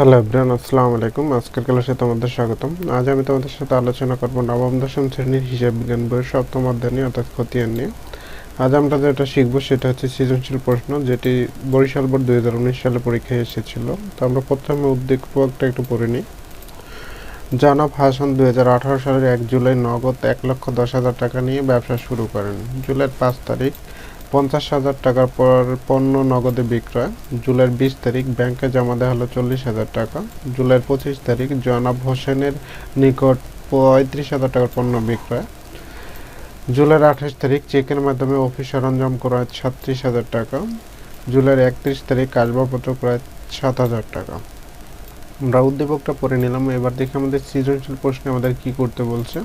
Hello everyone, আসসালামু আলাইকুম। আজকের ক্লাসে তোমাদের স্বাগতম। আজ আমি তোমাদের সাথে আলোচনা করব নবম দশম শ্রেণীর হিসাব বিজ্ঞান বইয়ের সপ্তম অধ্যায় নিয়ে, অর্থাৎ খতিয়ান নিয়ে। আজ আমরা যেটা শিখব সেটা হচ্ছে সৃজনশীল প্রশ্ন, যেটি বরিশাল বোর্ড 2019 সালে পরীক্ষায় এসেছিল। তো আমরা প্রথমে উদ্দীপকটা একটু পড়ে নিই। জনাব হাসান 2018 সালের 1 জুলাই নগদ 1,10,000 টাকা নিয়ে ব্যবসা শুরু করেন। জুলাইয়ের 5 তারিখ 50,000 টাকার পণ্য নগদে বিক্রয়। জুলাইয়ের 20 তারিখ ব্যাংকে জমা দেওয়া হলো 40,000 টাকা। জুলাইয়ের 25 তারিখ জনাব হোসেনের নিকট 35,000 টাকার পণ্য বিক্রয়। জুলাইয়ের 28 তারিখ চেকের মাধ্যমে অফিস সরঞ্জাম ক্রয় 36,000 টাকা। জুলাইয়ের 31 তারিখ আসবাবপত্র ক্রয় 7,000 টাকা। আমরা উদ্দীপকটা পড়ে নিলাম। এবার দেখি আমাদের সৃজনশীল প্রশ্নে আমাদের কি করতে বলছে।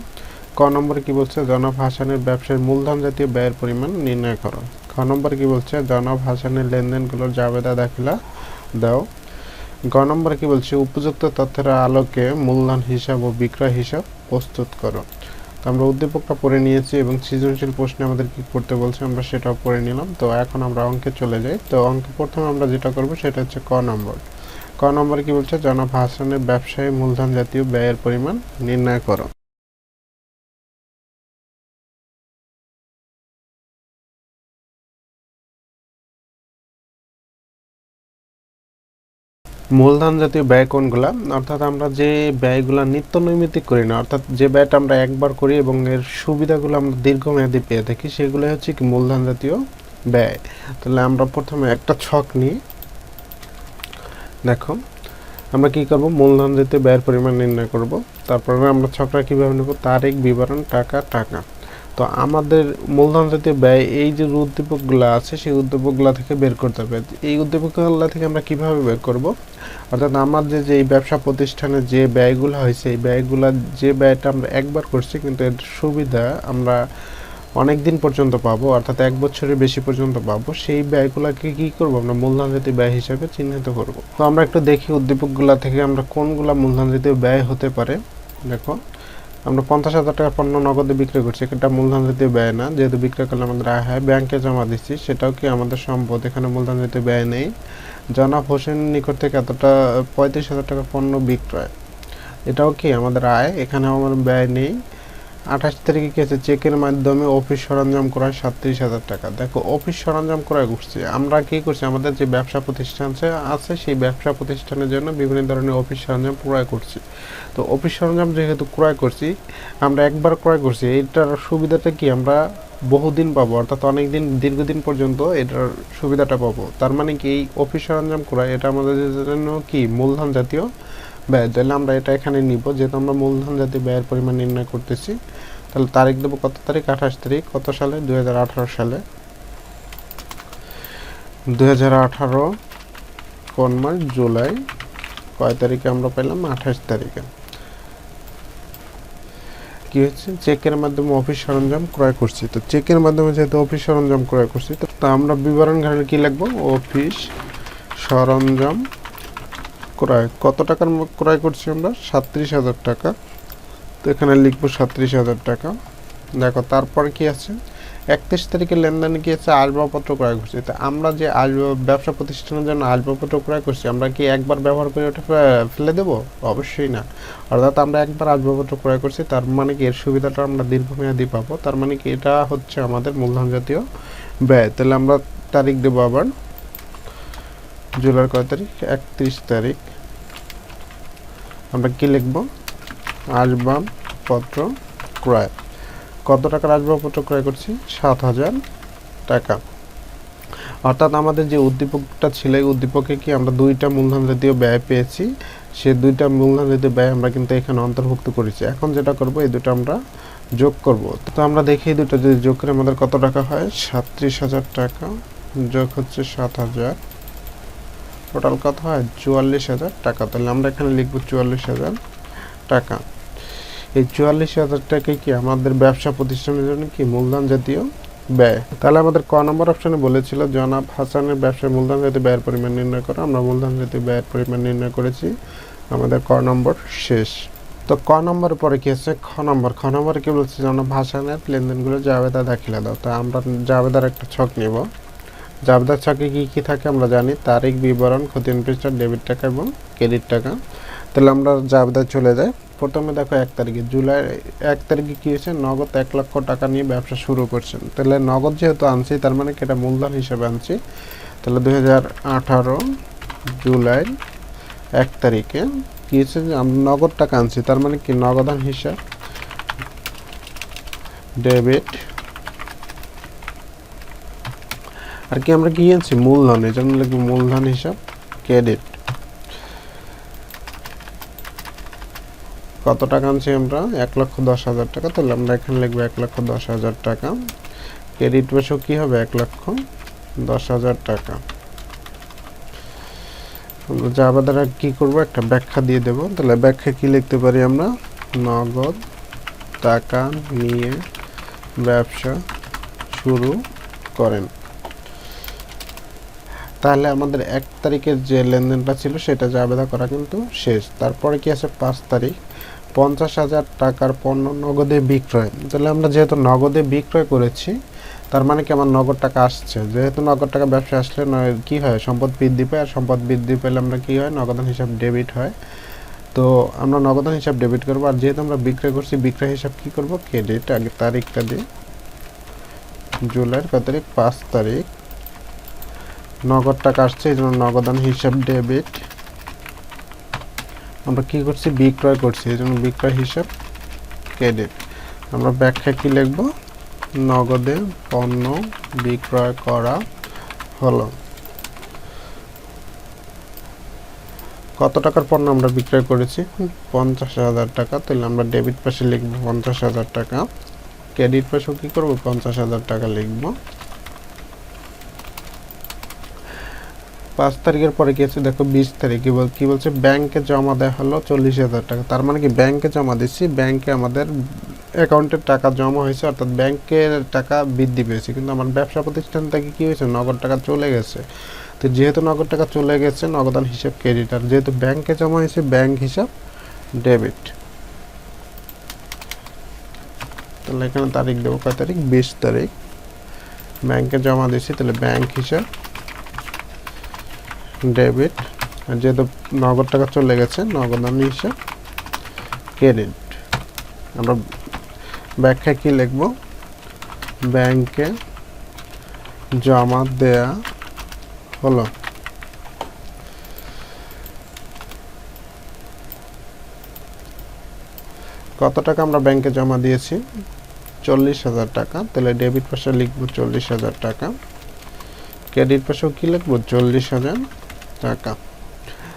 ক নম্বরে কি বলছে, জনাব হাসানের ব্যবসায় মূলধন জাতীয় ব্যয়ের পরিমাণ নির্ণয় করো। খ নম্বরে কি বলছে, জনাব হাসানের লেনদেনগুলোর জাবেদা দাখিলা দাও। গ নম্বরে কি বলছে, উপযুক্ত তথ্যের আলোকে মূলধন হিসাব ও বিক্রয় হিসাব প্রস্তুত করো। তো আমরা উদ্দীপকটা পড়ে নিয়েছি এবং সৃজনশীল প্রশ্নে আমাদের কি করতে বলছে আমরা সেটাও পড়ে নিলাম। তো এখন আমরা অঙ্কে চলে যাই। তো অঙ্কে প্রথমে আমরা যেটা করব সেটা হচ্ছে ক নম্বর। ক নম্বরে কি বলছে, জনাব হাসানের ব্যবসায় মূলধন জাতীয় ব্যয়ের পরিমাণ নির্ণয় করো। মূলধন জাতীয় ব্যয় কোনগুলা, অর্থাৎ আমরা যে ব্যয়গুলা নিত্য নৈমিত্তিক করি না, অর্থাৎ যে ব্যয়টা আমরা একবার করি এবং এর সুবিধাগুলো আমরা দীর্ঘমেয়াদী পেয়ে থাকি, সেগুলো হচ্ছে কি মূলধন জাতীয় ব্যয়। তাহলে আমরা প্রথমে একটা ছক নিই। দেখো আমরা কি করব, মূলধন জাতীয় ব্যয়ের পরিমাণ নির্ণয় করব। তারপরে আমরা ছকটা কিভাবে নেব, তারিখ, বিবরণ, টাকা, টাকা। তো আমাদের মূলধন জাতীয় ব্যয় এই যে উদ্দীপকগুলো আছে সেই উদ্দীপকগুলো থেকে বের করতে হবে। এই উদ্দীপকগুলো থেকে আমরা কিভাবে বের করব, অর্থাৎ আমাদের যে এই ব্যবসা প্রতিষ্ঠানে যে ব্যয়গুলো হয়েছে, এই ব্যয়গুলো যে ব্যয়টা আমরা একবার করছি কিন্তু এর সুবিধা আমরা অনেক দিন পর্যন্ত পাবো, অর্থাৎ 1 বছরের বেশি পর্যন্ত পাবো, সেই ব্যয়গুলোকে কি করব, আমরা মূলধন জাতীয় ব্যয় হিসাবে চিহ্নিত করব। তো আমরা একটু দেখি উদ্দীপকগুলো থেকে আমরা কোনগুলা মূলধন জাতীয় ব্যয় হতে পারে। দেখো আমরা 50,000 টাকার পণ্য নগদে বিক্রি করছি, এটা মূলধন জাতীয় ব্যয় না, যেহেতু বিক্রয় করলে আমাদের আয় হয়। ব্যাংকে জমা দিচ্ছি, সেটাও কি আমাদের সম্পদ, এখানে মূলধন জাতীয় ব্যয় নেই। জনাব হোসেন নিকট থেকে এতটা 35,000 টাকার পণ্য বিক্রয়, এটাও কি আমাদের আয়, এখানেও আমার ব্যয় নেই। 28 তারিখে কি আছে, চেকের মাধ্যমে অফিস সরঞ্জাম ক্রয় 37,000 টাকা। দেখো অফিস সরঞ্জাম ক্রয় করছি, আমরা কি করছি, আমাদের যে ব্যবসা প্রতিষ্ঠান আছে সেই ব্যবসা প্রতিষ্ঠানের জন্য বিভিন্ন ধরনের অফিস সরঞ্জাম ক্রয় করছি। তো অফিস সরঞ্জাম যেহেতু ক্রয় করছি, আমরা একবার ক্রয় করছি, এইটার সুবিধাটা কি আমরা বহুদিন পাবো, অর্থাৎ অনেক দিন, দীর্ঘদিন পর্যন্ত এটার সুবিধাটা পাবো। তার মানে কি এই অফিস সরঞ্জাম ক্রয় এটা আমাদের জন্য কি মূলধন জাতীয় ব্যয়। তাহলে আমরা এটা এখানে নিব, যেহেতু আমরা মূলধন জাতীয় ব্যয়ের পরিমাণ নির্ণয় করতেছি। তাহলে তারিখ দেবো কত তারিখ, 28 তারিখ, কত সালে, 2018 সালে। 2018 কোন মাস, জুলাই। কয় তারিখে আমরা পেলাম, 28 তারিখে। কি হচ্ছে, চেকের মাধ্যমে অফিস সরঞ্জাম ক্রয় করছি। তো চেকের মাধ্যমে যেহেতু অফিস সরঞ্জাম ক্রয় করছি, তো আমরা বিবরণ ঘরে কি লিখবো, অফিস সরঞ্জাম ক্রয়। কত টাকার ক্রয় করছি আমরা, 37,000 টাকা। তো এখানে লিখবো 37,000 টাকা। দেখো তারপর কি আছে, 31 তারিখের লেনদেনে কি আছে, আসবাবপত্র ক্রয় করছি। তো আমরা যে ব্যবসা প্রতিষ্ঠানের জন্য আসবাবপত্র ক্রয় করছি, আমরা কি একবার ব্যবহার করে ওটা ফেলে দেবো, অবশ্যই না। অর্থাৎ আমরা একবার আসবাবপত্র ক্রয় করছি, তার মানে কি এর সুবিধাটা আমরা দীর্ঘমেয়াদী পাবো। তার মানে কি এটা হচ্ছে আমাদের মূলধন জাতীয় ব্যয়। তাহলে আমরা তারিখ দেবো আবার, জুলাইয়ের কয় তারিখ, 31 তারিখ। আমরা কি লিখবো, আসবাবপত্র ক্রয়। কত টাকার আসবাবপত্র ক্রয় করছি, 7,000 টাকা। অর্থাৎ আমাদের যে উদ্দীপকটা ছিল, এই উদ্দীপকে কি আমরা দুইটা মূলধন জাতীয় ব্যয় পেয়েছি, সে দুইটা মূলধন জাতীয় ব্যয় আমরা কিন্তু এখানে অন্তর্ভুক্ত করেছি। এখন যেটা করব, এই দুটো আমরা যোগ করব। তো আমরা দেখি এই দুটো যদি যোগ করে আমাদের কত টাকা হয়, 37,000 টাকা যোগ হচ্ছে 7,000, টোটাল কত হয়, 44,000 টাকা। তাহলে আমরা এখানে লিখবো 44,000 টাকা। এই 44,000 টাকায় কি আমাদের ব্যবসা প্রতিষ্ঠানের জন্য কি মূলধন জাতীয় ব্যয়। তাহলে আমাদের ক নম্বর অপশনে বলেছিল জনাব হাসানের ব্যবসায় মূলধন জাতীয় ব্যয়ের পরিমাণ নির্ণয় করো। আমরা মূলধন জাতীয় ব্যয়ের পরিমাণ নির্ণয় করেছি, আমাদের ক নম্বর শেষ। তো ক নম্বরের পরে কি আছে, খ নম্বর। খ নম্বরে কি বলছে, জনাব হাসানের লেনদেনগুলো জাবেদা দাখিলা দাও। তো আমরা জাবেদার একটা ছক নিব। জাবেদার ছকে কি কি থাকে আমরা জানি, তারিখ, বিবরণ, খতিয়ান পৃষ্ঠা, ডেবিট টাকা এবং ক্রেডিট টাকা। তাহলে আমরা জাবেদায় চলে যাই। প্রথমে দেখো 1 তারিখে, জুলাই 1 তারিখে কি হয়েছে, নগদ 1 লক্ষ টাকা নিয়ে ব্যবসা শুরু করছেন। তাহলে নগদ যেহেতু আনছি তার মানে কি এটা মূলধন হিসেবে আনছি। তাহলে 2018 জুলাই 1 তারিখে কি হয়েছে, যে আমরা নগদ টাকা আনছি, তার মানে কি নগদান হিসাব ডেবিট। আর কি আমরা কি আনছি, মূলধন, এই জন্য লিখবো মূলধন হিসাব ক্রেডিট। কত টাকা আনছি আমরা, 1,10,000 টাকা। তাহলে আমরা এখানে লিখবো 1,10,000 টাকা। ক্রেডিট বসেও কি হবে, 1,10,000 টাকা। আমরা জাবেদার কি করব, একটা ব্যাখ্যা দিয়ে দেব। তাহলে ব্যাখ্যা কি লিখতে পারি আমরা, নগদ টাকা নিয়ে ব্যবসা শুরু করেন। তাহলে আমাদের 1 তারিখের যে লেনদেনটা ছিল সেটা জাবেদা করা কিন্তু শেষ। তারপরে কি আছে, 5 তারিখ, 50,000 টাকার পণ্য নগদে বিক্রয়। তাহলে আমরা যেহেতু নগদে বিক্রয় করেছি তার মানে কি আমার নগদ টাকা আসছে। যেহেতু নগদ টাকা ব্যবসা আসলে কি হয়, সম্পদ বৃদ্ধি পায়। আর সম্পদ বৃদ্ধি পেলে আমরা কি হয়, নগদান হিসাব ডেবিট হয়। তো আমরা নগদান হিসাব ডেবিট করব। আর যেহেতু আমরা বিক্রয় করছি, বিক্রয় হিসাব কি করব, ক্রেডিট। আগে তারিখটা দিই, জুলাইয়ের কত তারিখ, 5 তারিখ। নগদ টাকা আসছে এই জন্য নগদান হিসাব ডেবিট। আমরা কি করছি, বিক্রয় করছি, এই জন্য বিক্রয় হিসাব ক্রেডিট। আমরা ব্যাখ্যা কি লিখব, নগদে পণ্য বিক্রয় করা হলো। কত টাকার পণ্য আমরা বিক্রয় করেছি, 50,000 টাকা। তাহলে আমরা ডেবিট পাশে লিখব 50,000 টাকা। ক্রেডিট পাশেও কি করব, 50,000 টাকা লিখব। 5 তারিখের পরে কি আছে দেখো, 20 তারিখ কি বলছে, ব্যাংকে জমা দেওয়া হলো 40,000 টাকা। তার মানে কি ব্যাংকে জমা দিচ্ছি, ব্যাংকে আমাদের অ্যাকাউন্টে টাকা জমা হয়েছে, অর্থাৎ ব্যাংকের টাকা বৃদ্ধি পেয়েছে। কিন্তু আমার ব্যবসা প্রতিষ্ঠান থেকে কি হয়েছে, নগদ টাকা চলে গেছে। তো যেহেতু নগদ টাকা চলে গেছে, নগদান হিসাব ক্রেডিট। আর যেহেতু ব্যাংকে জমা হয়েছে, ব্যাংক হিসাব ডেবিট। তাহলে এখানে তারিখ দেবো, কয় তারিখ, 20 তারিখ। ব্যাংকে জমা দিয়েছি, তাহলে ব্যাংক হিসাব ডেবিট। আর যেহেতু নগদ টাকা চলে গেছে, নগদান হিসাব ক্রেডিট। আমরা ব্যাখ্যা কি লিখব, ব্যাংকে জমা দেয়া হলো। কত টাকা আমরা ব্যাংকে জমা দিয়েছি, 40,000 টাকা। তাহলে ডেবিট পাশে লিখব 40,000 টাকা। ক্রেডিট পাশেও কি লিখব, 40,000 টাকা।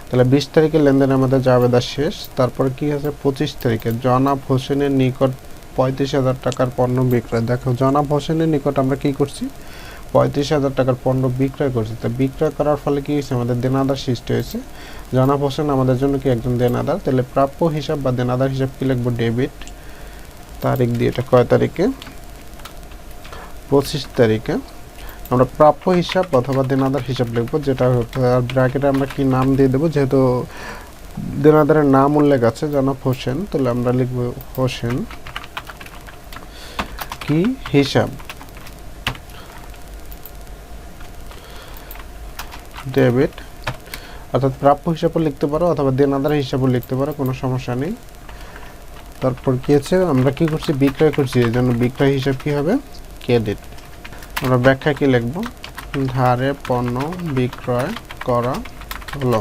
তাহলে 20 তারিখের লেনদেন আমাদের জাবেদা শেষ। তারপরে কি আছে, 25 তারিখে জনাব হোসেনের নিকট 35,000 টাকার পণ্য বিক্রয়। দেখো জনাব হোসেনের নিকট আমরা কি করছি, 35,000 টাকার পণ্য বিক্রয় করছি। তা বিক্রয় করার ফলে কি হয়েছে, আমাদের দেনাদার সৃষ্টি হয়েছে। জনাব হোসেন আমাদের জন্য কি একজন দেনাদার। তাহলে প্রাপ্য হিসাব বা দেনাদার হিসাব কি লিখবো, ডেবিট। তারিখ দিয়ে এটা কয় তারিখে, 25 তারিখে। আমরা প্রাপ্য হিসাব অথবা দেনাদার হিসাব লিখবো, যেটা ব্র্যাকেটে আমরা কি নাম দিয়ে দেবো, যেহেতু দেনাদারের নাম উল্লেখ আছে জনাব হোসেন, তাহলে আমরা লিখবো হোসেন কি হিসাব ডেবিট। অর্থাৎ প্রাপ্য হিসাবও লিখতে পারো অথবা দেনাদার হিসাবও লিখতে পারো, কোনো সমস্যা নেই। তারপর কি আছে, আমরা কি করছি, বিক্রয় করছি, এই জন্য বিক্রয় হিসাব কি হবে, ক্রেডিট। আমরা ব্যাখ্যা কি লিখব, ধারে পণ্য বিক্রয় করা হলো।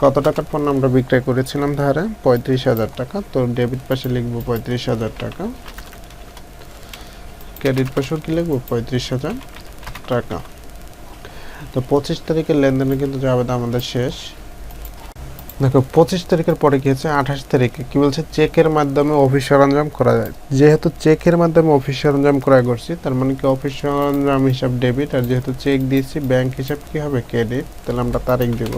কত টাকার পণ্য আমরা বিক্রয় করেছিলাম ধারে, 35,000 টাকা। তো ডেবিট পাশে লিখব 35,000 টাকা। ক্রেডিট পাশেও কি লিখব, 35,000 টাকা। তো 25 তারিখের লেনদেনে কিন্তু জাবেদা আমাদের শেষ। দেখো 25 তারিখের পরে কি হচ্ছে, 28 তারিখে কি বলছে, চেকের মাধ্যমে অফিস সরঞ্জাম করা যায়। যেহেতু চেকের মাধ্যমে অফিস সরঞ্জাম ক্রয় করছি, তার মানে কি অফিস সরঞ্জাম হিসাব ডেবিট। আর যেহেতু চেক দিয়েছি, ব্যাংক হিসাব কি হবে, ক্রেডিট। তাহলে আমরা তারিখ দেব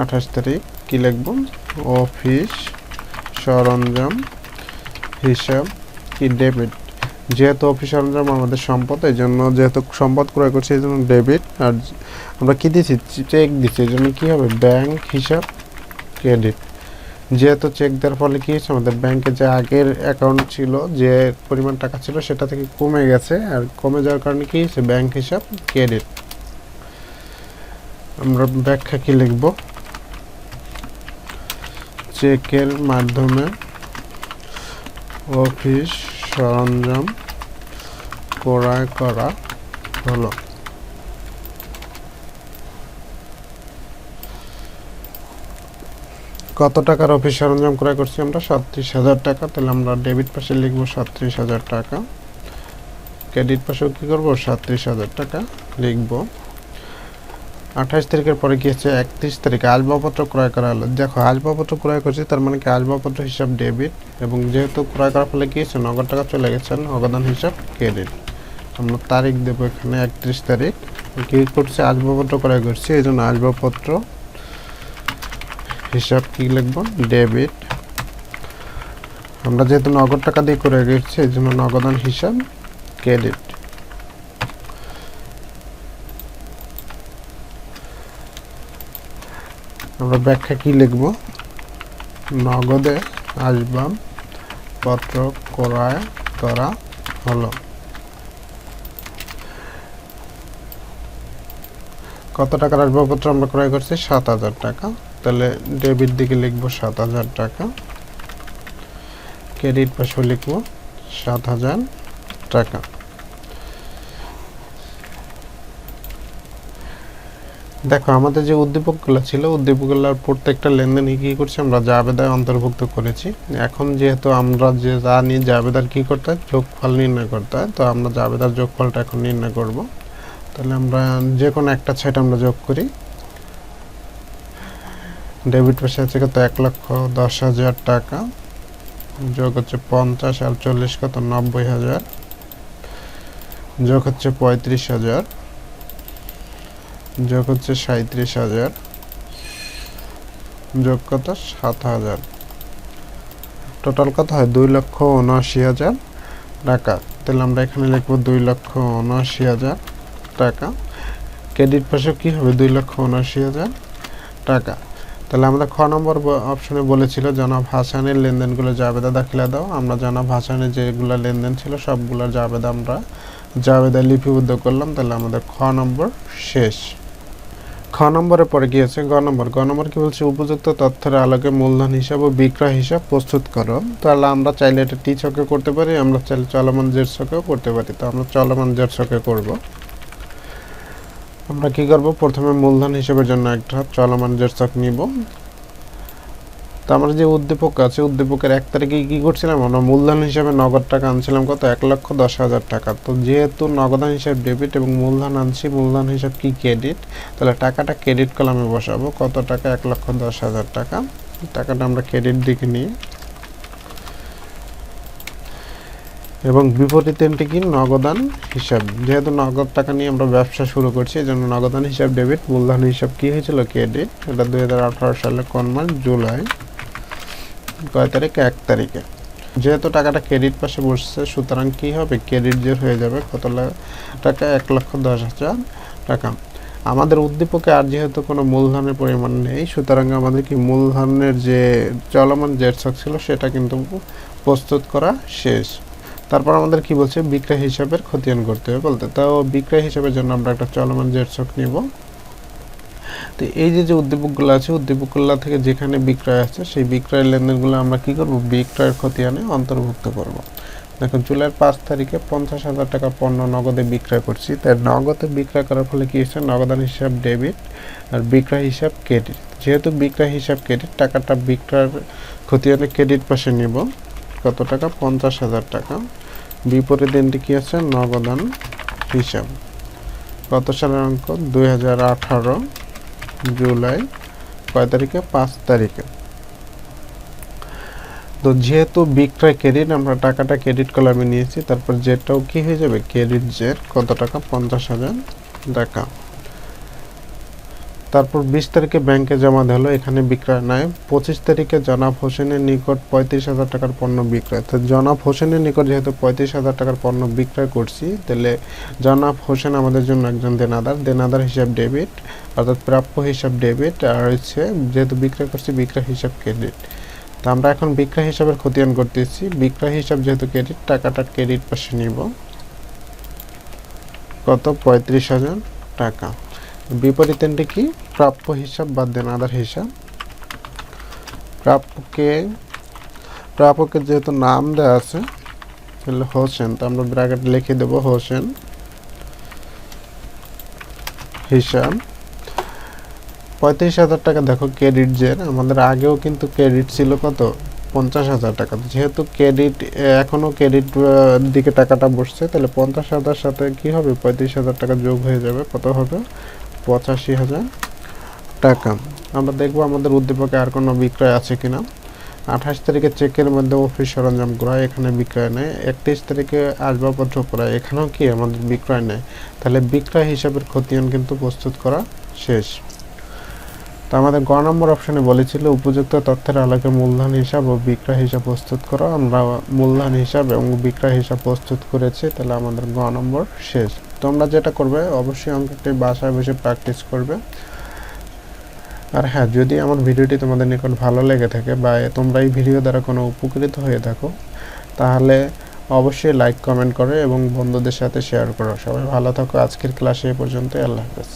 28 তারিখ। কি লিখব, অফিস সরঞ্জাম হিসাব কি ডেবিট। যেহেতু অফিস সরঞ্জাম আমাদের সম্পদ, এই জন্য যেহেতু সম্পদ ক্রয় করছি এই জন্য ডেবিট। আর আমরা কি দিচ্ছি, চেক দিচ্ছি, এই জন্য কী হবে, ব্যাংক হিসাব ক্রেডিট। যেহেতু চেক দেওয়ার ফলে কি হচ্ছে, আমাদের ব্যাংকে যে আগের অ্যাকাউন্ট ছিল, যে পরিমাণ টাকা ছিল সেটা থেকে কমে গেছে, আর কমে যাওয়ার কারণে কি হচ্ছে, ব্যাংক হিসাব ক্রেডিট। আমরা ব্যাখ্যা কি লিখব, চেকের মাধ্যমে অফিস সরঞ্জাম ক্রয় করা হলো। কত টাকার অফিস সরঞ্জাম ক্রয় করছি আমরা, 37,000 টাকা। তাহলে আমরা ডেবিট পাশে লিখব 37,000 টাকা, ক্রেডিট পাশেও কী করবো, 37,000 টাকা লিখব। 28 তারিখের পরে কি হচ্ছে, 31 তারিখে আসবাবপত্র ক্রয় করা হলো। দেখো আসবাবপত্র ক্রয় করছি, তার মানে কি আসবাবপত্র হিসাব ডেবিট, এবং যেহেতু ক্রয় করার ফলে কি হচ্ছে, নগদ টাকা চলে গেছে, নগদান হিসাব ক্রেডিট। আমরা তারিখ দেবো এখানে 31 তারিখ। কী করছে, আসবাবপত্র ক্রয় করছি, এই জন্য আসবাবপত্র হিসাব কি লিখব, ডেবিট। আমরা যেহেতু নগদ টাকা দিয়ে করে গেছি, এই জন্য নগদান হিসাব ক্রেডিট। আমরা ব্যাখ্যা কি লিখব, নগদে আসবাবপত্র ক্রয় করা হলো। কত টাকার আসবাবপত্র আমরা ক্রয় করছি, 7,000 টাকা। তাহলে ডেবিট দিকে লিখব 7,000 টাকা, ক্রেডিট পাশে লিখব 7,000 টাকা। দেখো আমাদের যে উদ্দীপকগুলো ছিল, উদ্দীপকগুলোর প্রত্যেকটা লেনদেন কি করছি, আমরা জাবেদায় অন্তর্ভুক্ত করেছি। এখন যেহেতু আমরা যে জানি জাবেদার কি করতে হয়, যোগফল নির্ণয় করতে হয়, তো আমরা জাবেদার যোগফলটা এখন নির্ণয় করব। তাহলে আমরা যে কোনো একটা সাইড আমরা যোগ করি। ডেবিট পাশে আছে কত, 1,10,000 টাকা, যোগ হচ্ছে 50 আর 40 কত, 90,000, যোগ হচ্ছে 35,000, যোগ হচ্ছে 37,000, যোগ কত, 7,000, টোটাল কত হয়, 2,79,000 টাকা। তাহলে আমরা এখানে লিখব 2,79,000 টাকা। ক্রেডিট পাশে কি হবে, 2,79,000 টাকা। তাহলে আমরা খ নম্বর অপশনে বলেছিল জনাব হাসানের লেনদেনগুলো জাবেদা দাখিলা দাও। আমরা জনাব হাসানের যেগুলো লেনদেন ছিল সবগুলোর জাবেদা আমরা জাবেদায় লিপিবদ্ধ করলাম। তাহলে আমাদের খ নম্বর শেষ। খ নম্বরের পরে কি আছে, গ নম্বর। গ নম্বর কি বলছে, উপযুক্ত তথ্যের আলোকে মূলধন হিসাব ও বিক্রয় হিসাব প্রস্তুত করো। তাহলে আমরা চাইলে এটা টি ছকে করতে পারি, আমরা চাইলে চলমান জেড ছকেও করতে পারি। তো আমরা চলমান জেড ছকে করব। আমরা কি করব, প্রথমে মূলধন হিসাবের জন্য একটা চলমান জেড ছক নিব। তো আমরা যে উদ্দীপক আছে, উদ্দীপকের 1 তারিখে কি করছিলাম, আমরা মূলধন হিসাবে নগদ টাকা আনছিলাম কত, 1,10,000 টাকা। তো যেহেতু নগদান হিসাব ডেবিট এবং মূলধন আনছি, মূলধন হিসাব কি ক্রেডিট, তাহলে টাকাটা ক্রেডিট কলামে বসাবো। কত টাকা, 1,10,000 টাকা। টাকাটা আমরা ক্রেডিট দিকে নিই, এবং বিপরীত এন্ট্রি কি, নগদান হিসাব। যেহেতু নগদ টাকা নিয়ে আমরা ব্যবসা শুরু করছি, এই জন্য নগদান হিসাব ডেবিট, মূলধন হিসাব কি হয়েছিল, ক্রেডিট। এটা 2018 সালে কোন মাস, জুলাই। কয় তারিখ, 1 তারিখে। যেহেতু টাকাটা ক্রেডিট পাশে বসছে, সুতরাং কি হবে, ক্রেডিট যে হয়ে যাবে কত টাকা, 1,10,000 টাকা। আমাদের উদ্দীপকে আর যেহেতু কোনো মূলধনের পরিমাণ নেই, সুতরাং আমাদের কি মূলধনের যে চলমান জেড ছক ছিল সেটা কিন্তু প্রস্তুত করা শেষ। তারপর আমাদের কি বলছে, বিক্রয় হিসাবের খতিয়ান করতে হবে বলতে। তাও বিক্রয় হিসাবের জন্য আমরা একটা চলমান জেড ছক নিব। তো এই যে উদ্দীপকগুলো আছে, উদ্দীপকগুলো থেকে যেখানে বিক্রয় আছে, সেই বিক্রয়ের লেনদেনগুলো আমরা কি করব, বিক্রয়ের খতিয়ানে অন্তর্ভুক্ত করব। দেখুন জুলাইয়ের 5 তারিখে 50,000 টাকা পণ্য নগদে বিক্রয় করছি। তাই নগদে বিক্রয় করার ফলে কি হচ্ছে, নগদান হিসাব ডেবিট আর বিক্রয় হিসাব ক্রেডিট। যেহেতু বিক্রয় হিসাব ক্রেডিট, টাকাটা বিক্রয়ের খতিয়ানে ক্রেডিট পাশে নিব। কত টাকা, 50,000 টাকা। বিপরীত এন্ট্রি কি আছে, নগদান হিসাব। কত সালের অঙ্ক, 2018 জুলাই কয় তারিখে, 5 তারিখে। তো যেহেতু বিক্রয় ক্রেডিট, আমরা টাকাটা ক্রেডিট কলামে নিয়েছি। তারপর জেডটাও কি হয়ে যাবে, ক্রেডিট জেড। কত টাকা, 50,000 টাকা। তারপর 20 তারিখে ব্যাংকে জমা হলো, এখানে বিক্রয় নাই। 25 তারিখে জনাব হোসেনের নিকট 35,000 টাকার পণ্য বিক্রয়। তো জনাব হোসেনের নিকট যেহেতু 35,000 টাকার পণ্য বিক্রয় করছি, তাহলে জনাব হোসেন আমাদের জন্য একজন দেনাদার। দেনাদার হিসাব ডেবিট, অর্থাৎ প্রাপ্য হিসাব ডেবিট। আর হচ্ছে যেহেতু বিক্রয় করছি, বিক্রয় হিসাব ক্রেডিট। তো আমরা এখন বিক্রয় হিসাবের খতিয়ান করতেছি। বিক্রয় হিসাব যেহেতু ক্রেডিট, টাকাটা ক্রেডিট পাশে নিব। কত? 35,000 টাকা। বিপরীতেরটি কি? প্রাপ্য হিসাব বাদ দেন আদার হিসাব। প্রাপকের যেহেতু নাম দেওয়া আছে তাহলে হোসেন, তো আমরা ব্র্যাকেট লিখে দেব হোসেন হিসাব। 35,000 টাকা। দেখো ক্রেডিট যে আমাদের আগেও কিন্তু ক্রেডিট ছিল কত? 50,000 টাকা। যেহেতু ক্রেডিট এখনো ক্রেডিট দিকে টাকাটা বসছে, তাহলে 50,000 সাথে কি হবে? 35,000 টাকা যোগ হয়ে যাবে। কত হবে? 85,000 টাকা। আমরা দেখবো আমাদের উদ্দীপকে আর কোনো বিক্রয় আছে কিনা। 28 তারিখে চেকের মধ্যে অফিস সরঞ্জাম ক্রয়, এখানে বিক্রয় নেই। 31 তারিখে আসবাবপত্র ক্রয়, এখানেও কি আমাদের বিক্রয় নেই। তাহলে বিক্রয় হিসাবের খতিয়ান কিন্তু প্রস্তুত করা শেষ। তো আমাদের গ নম্বর অপশনে বলেছিল উপযুক্ত তথ্যের আলোকে মূলধন হিসাব ও বিক্রয় হিসাব প্রস্তুত করো। আমরা মূলধন হিসাব এবং বিক্রয় হিসাব প্রস্তুত করেছি, তাহলে আমাদের গ নম্বর শেষ। তোমরা যেটা করবে অবশ্যই অঙ্কটি বাসায় বসে প্র্যাকটিস করবে। আর হ্যাঁ, যদি আমার ভিডিওটি তোমাদের নিকট ভালো লেগে থাকে বা তোমরা এই ভিডিও দ্বারা কোনো উপকৃত হয়ে থাকো, তাহলে অবশ্যই লাইক কমেন্ট করো এবং বন্ধুদের সাথে শেয়ার করো। সবাই ভালো থাকো। আজকের ক্লাসে এই পর্যন্ত। আল্লাহ হাফেজ।